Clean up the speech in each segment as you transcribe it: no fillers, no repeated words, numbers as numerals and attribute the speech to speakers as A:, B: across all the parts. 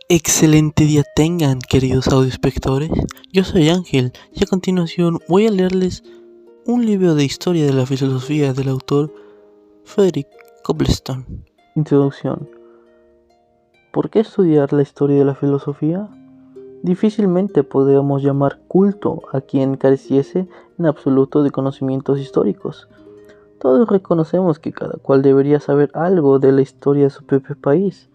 A: Excelente día tengan, queridos audioespectadores. Yo soy Ángel y a continuación voy a leerles un libro de historia de la filosofía del autor Frederick Coplestone. Introducción. ¿Por qué estudiar la historia de la filosofía? Difícilmente podríamos llamar culto a quien careciese en absoluto de conocimientos históricos. Todos reconocemos que cada cual debería saber algo de la historia de su propio país,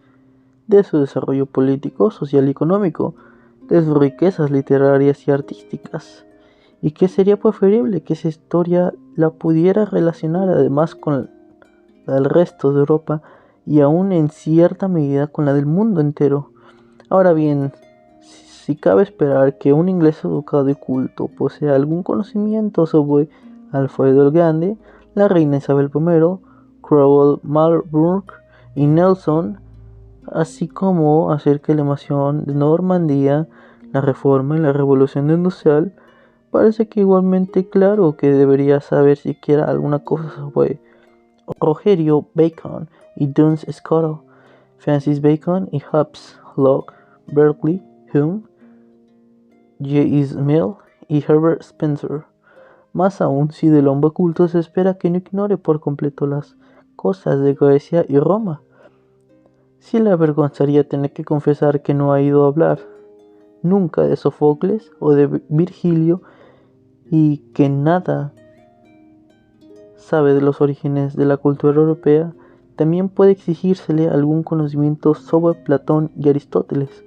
A: de su desarrollo político, social y económico, de sus riquezas literarias y artísticas, y que sería preferible que esa historia la pudiera relacionar además con la del resto de Europa y aún en cierta medida con la del mundo entero. Ahora bien, si cabe esperar que un inglés educado y culto posea algún conocimiento sobre Alfredo el Grande, la reina Isabel I, Cromwell, Marlborough y Nelson, así como acerca de la invasión de Normandía, la reforma y la revolución industrial, parece que igualmente claro que debería saber siquiera alguna cosa sobre Rogerio Bacon y Duns Scotus, Francis Bacon y Hobbes, Locke, Berkeley, Hume, J. Mill y Herbert Spencer. Más aún, si del hombre culto se espera que no ignore por completo las cosas de Grecia y Roma. Sí le avergonzaría tener que confesar que no ha ido a hablar nunca de Sófocles o de Virgilio y que nada sabe de los orígenes de la cultura europea. También puede exigírsele algún conocimiento sobre Platón y Aristóteles,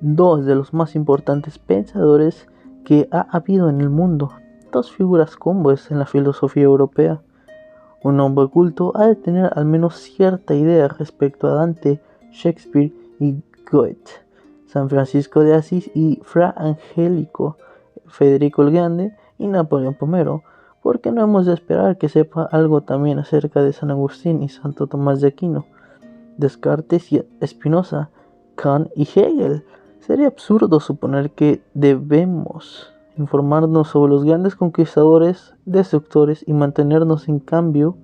A: dos de los más importantes pensadores que ha habido en el mundo, dos figuras cumbres en la filosofía europea. Un hombre culto ha de tener al menos cierta idea respecto a Dante, Shakespeare y Goethe, San Francisco de Asís y Fra Angelico, Federico el Grande y Napoleón I, porque no hemos de esperar que sepa algo también acerca de San Agustín y Santo Tomás de Aquino, Descartes y Spinoza, Kant y Hegel. Sería absurdo suponer que debemos informarnos sobre los grandes conquistadores, destructores y mantenernos en cambio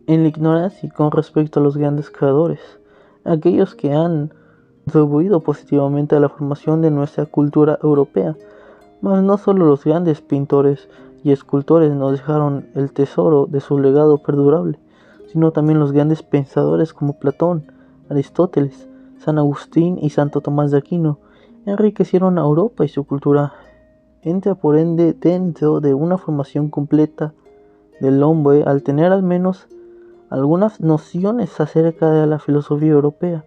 A: en la ignorancia con respecto a los grandes creadores, aquellos que han contribuido positivamente a la formación de nuestra cultura europea. Mas no solo los grandes pintores y escultores nos dejaron el tesoro de su legado perdurable, sino también los grandes pensadores como Platón, Aristóteles, San Agustín y Santo Tomás de Aquino enriquecieron a Europa y su cultura. Entra por ende dentro de una formación completa del hombre al tener al menos algunas nociones acerca de la filosofía europea,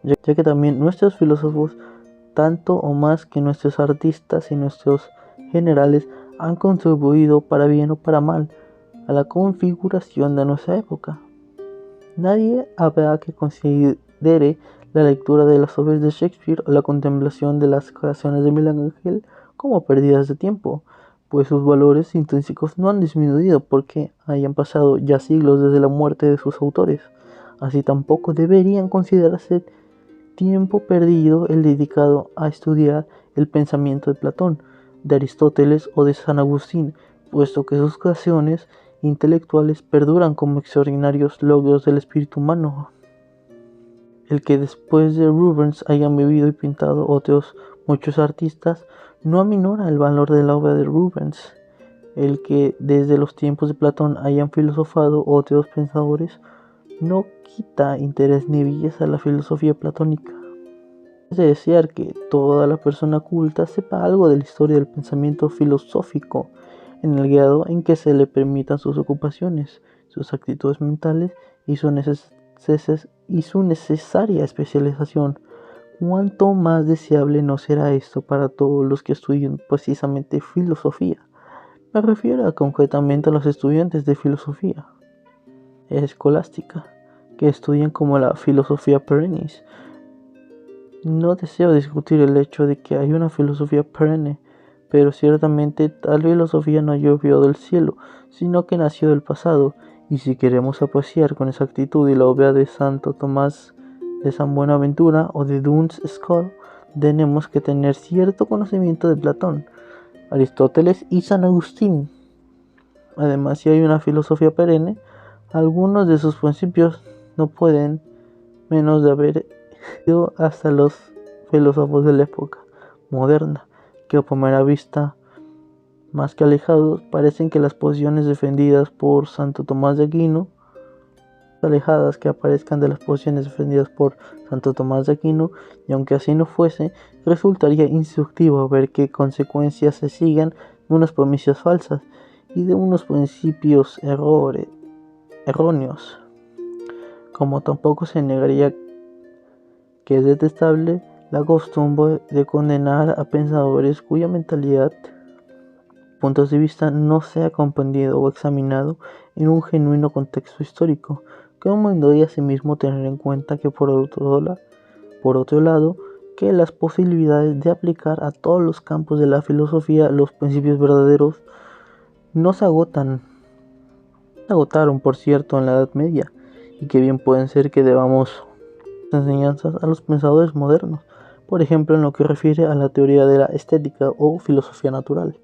A: ya que también nuestros filósofos, tanto o más que nuestros artistas y nuestros generales, han contribuido para bien o para mal a la configuración de nuestra época. Nadie habrá que considere la lectura de las obras de Shakespeare o la contemplación de las creaciones de Miguel Ángel como pérdidas de tiempo, pues sus valores intrínsecos no han disminuido porque hayan pasado ya siglos desde la muerte de sus autores. Así tampoco deberían considerarse tiempo perdido el dedicado a estudiar el pensamiento de Platón, de Aristóteles o de San Agustín, puesto que sus creaciones intelectuales perduran como extraordinarios logros del espíritu humano. El que después de Rubens hayan vivido y pintado otros muchos artistas no aminora el valor de la obra de Rubens. El que desde los tiempos de Platón hayan filosofado otros pensadores no quita interés ni belleza a la filosofía platónica. Es de desear que toda la persona culta sepa algo de la historia del pensamiento filosófico en el grado en que se le permitan sus ocupaciones, sus actitudes mentales y su necesaria especialización. ¿Cuánto más deseable no será esto para todos los que estudian precisamente filosofía? Me refiero concretamente a los estudiantes de filosofía escolástica, que estudian como la filosofía perennis. No deseo discutir el hecho de que hay una filosofía perenne, pero ciertamente tal filosofía no llovió del cielo, sino que nació del pasado, y si queremos apreciar con exactitud la obra de Santo Tomás de San Buenaventura o de Duns Scotus, tenemos que tener cierto conocimiento de Platón, Aristóteles y San Agustín. Además, si hay una filosofía perenne, algunos de sus principios no pueden menos de haber ido hasta los filósofos de la época moderna, que a primera vista, más que alejados, parecen que las posiciones defendidas por Santo Tomás de Aquino, alejadas que aparezcan de las posiciones defendidas por Santo Tomás de Aquino, y aunque así no fuese, resultaría instructivo ver qué consecuencias se siguen de unas premisas falsas y de unos principios erróneos, como tampoco se negaría que es detestable la costumbre de condenar a pensadores cuya mentalidad, puntos de vista, no sea comprendido o examinado en un genuino contexto histórico, como doy asimismo tener en cuenta que por otro lado, que las posibilidades de aplicar a todos los campos de la filosofía los principios verdaderos no se agotaron por cierto en la Edad Media, y que bien pueden ser que debamos enseñanzas a los pensadores modernos, por ejemplo en lo que refiere a la teoría de la estética o filosofía natural.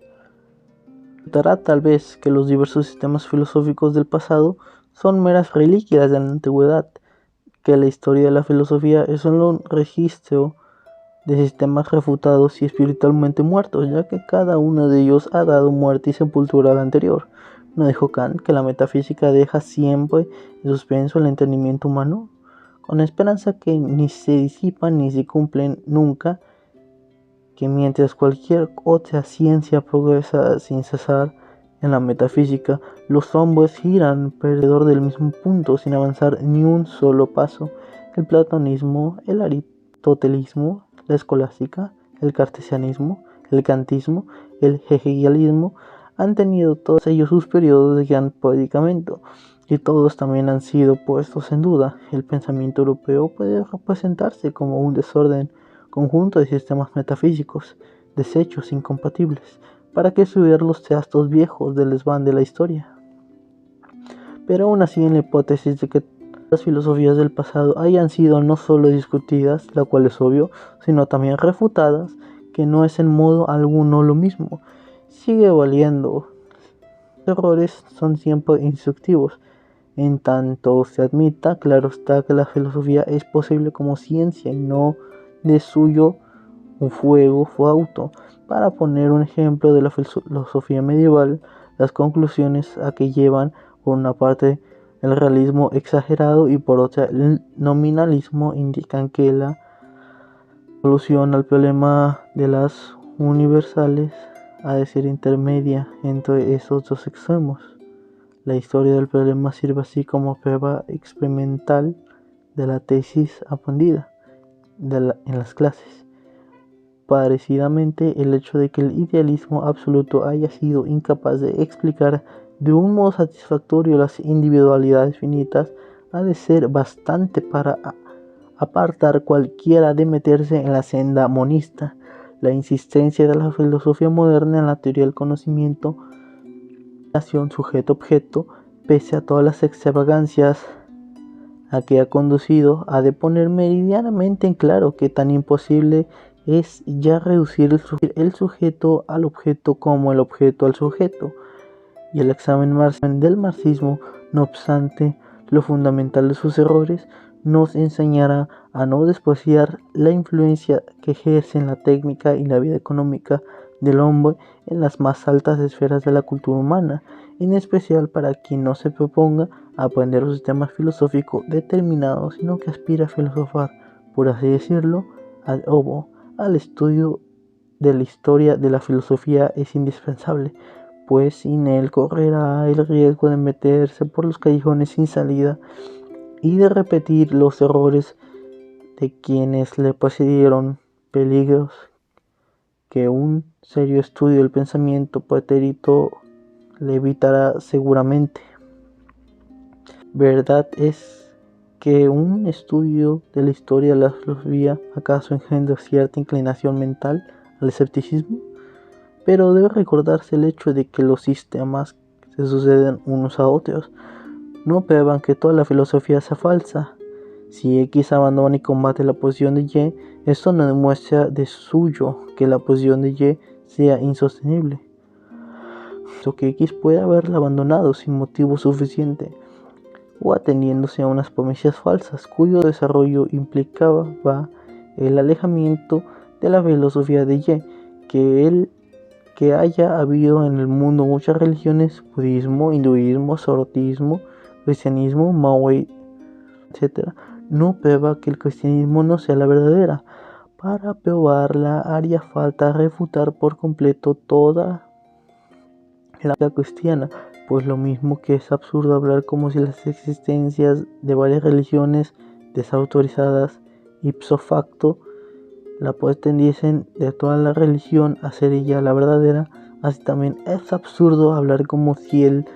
A: Notará tal vez que los diversos sistemas filosóficos del pasado son meras reliquias de la antigüedad, que la historia de la filosofía es solo un registro de sistemas refutados y espiritualmente muertos, ya que cada uno de ellos ha dado muerte y sepultura al anterior. ¿No dijo Kant que la metafísica deja siempre en suspenso el entendimiento humano, con esperanza que ni se disipan ni se cumplen nunca, que mientras cualquier otra ciencia progresa sin cesar en la metafísica, los hombres giran alrededor del mismo punto sin avanzar ni un solo paso? El platonismo, el aristotelismo, la escolástica, el cartesianismo, el kantismo, el hegelianismo han tenido todos ellos sus periodos de gran predicamento, y todos también han sido puestos en duda. El pensamiento europeo puede representarse como un desorden conjunto de sistemas metafísicos, desechos incompatibles, para que estudiar los trastos viejos del desván de la historia. Pero aún así, en la hipótesis de que las filosofías del pasado hayan sido no solo discutidas, la cual es obvio, sino también refutadas, que no es en modo alguno lo mismo, sigue valiendo. Los errores son siempre instructivos. En tanto se admita, claro está, que la filosofía es posible como ciencia y no de suyo un fuego auto. Para poner un ejemplo de la filosofía medieval, las conclusiones a que llevan, por una parte, el realismo exagerado y por otra el nominalismo, indican que la solución al problema de las universales ha de ser intermedia entre esos dos extremos. La historia del problema sirve así como prueba experimental de la tesis aprendida en las clases. Parecidamente, el hecho de que el idealismo absoluto haya sido incapaz de explicar de un modo satisfactorio las individualidades finitas ha de ser bastante para apartar cualquiera de meterse en la senda monista. La insistencia de la filosofía moderna en la teoría del conocimiento, sujeto-objeto, pese a todas las extravagancias a que ha conducido, ha de poner meridianamente en claro que tan imposible es ya reducir el sujeto al objeto como el objeto al sujeto. Y el examen del marxismo, no obstante lo fundamental de sus errores, nos enseñará a no despreciar la influencia que ejerce en la técnica y la vida económica del hombre en las más altas esferas de la cultura humana, en especial para quien no se proponga aprender un sistema filosófico determinado, sino que aspira a filosofar, por así decirlo, ad homo. Al estudio de la historia de la filosofía es indispensable, pues sin él correrá el riesgo de meterse por los callejones sin salida y de repetir los errores de quienes le precedieron, peligros que un serio estudio del pensamiento pretérito le evitará seguramente. Verdad es que un estudio de la historia de la filosofía acaso engendra cierta inclinación mental al escepticismo, pero debe recordarse el hecho de que los sistemas se suceden unos a otros no prueban que toda la filosofía sea falsa. Si X abandona y combate la posición de Y, esto no demuestra de suyo que la posición de Y sea insostenible, o que X puede haberla abandonado sin motivo suficiente, o atendiéndose a unas premisas falsas cuyo desarrollo implicaba el alejamiento de la filosofía de Ye, que haya habido en el mundo muchas religiones, budismo, hinduismo, zoroastrismo, cristianismo, maoí, etc., no prueba que el cristianismo no sea la verdadera. Para probarla haría falta refutar por completo toda la práctica cristiana, pues lo mismo que es absurdo hablar como si las existencias de varias religiones desautorizadas ipso facto la pretendiesen de toda la religión a ser ella la verdadera, así también es absurdo hablar como si el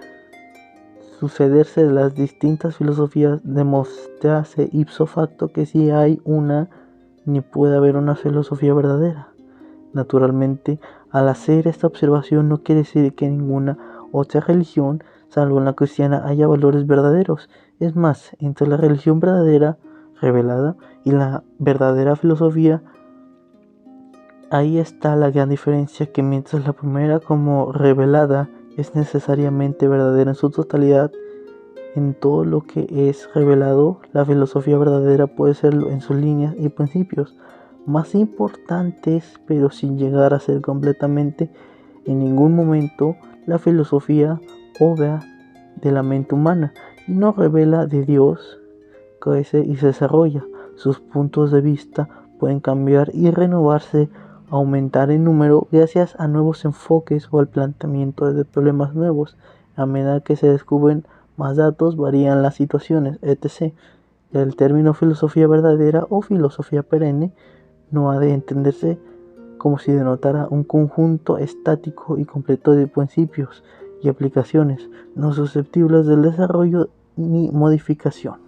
A: sucederse de las distintas filosofías demostrase ipso facto que si hay una ni puede haber una filosofía verdadera. Naturalmente, al hacer esta observación no quiere decir que ninguna otra religión, salvo la cristiana, haya valores verdaderos. Es más, entre la religión verdadera, revelada, y la verdadera filosofía, ahí está la gran diferencia, que mientras la primera, como revelada, es necesariamente verdadera en su totalidad, en todo lo que es revelado, la filosofía verdadera puede serlo en sus líneas y principios más importantes, pero sin llegar a ser completamente en ningún momento la filosofía obra de la mente humana y no revela de Dios, crece y se desarrolla. Sus puntos de vista pueden cambiar y renovarse, aumentar en número gracias a nuevos enfoques o al planteamiento de problemas nuevos. A medida que se descubren más datos, varían las situaciones, etc. El término filosofía verdadera o filosofía perenne no ha de entenderse como si denotara un conjunto estático y completo de principios y aplicaciones no susceptibles del desarrollo ni modificación.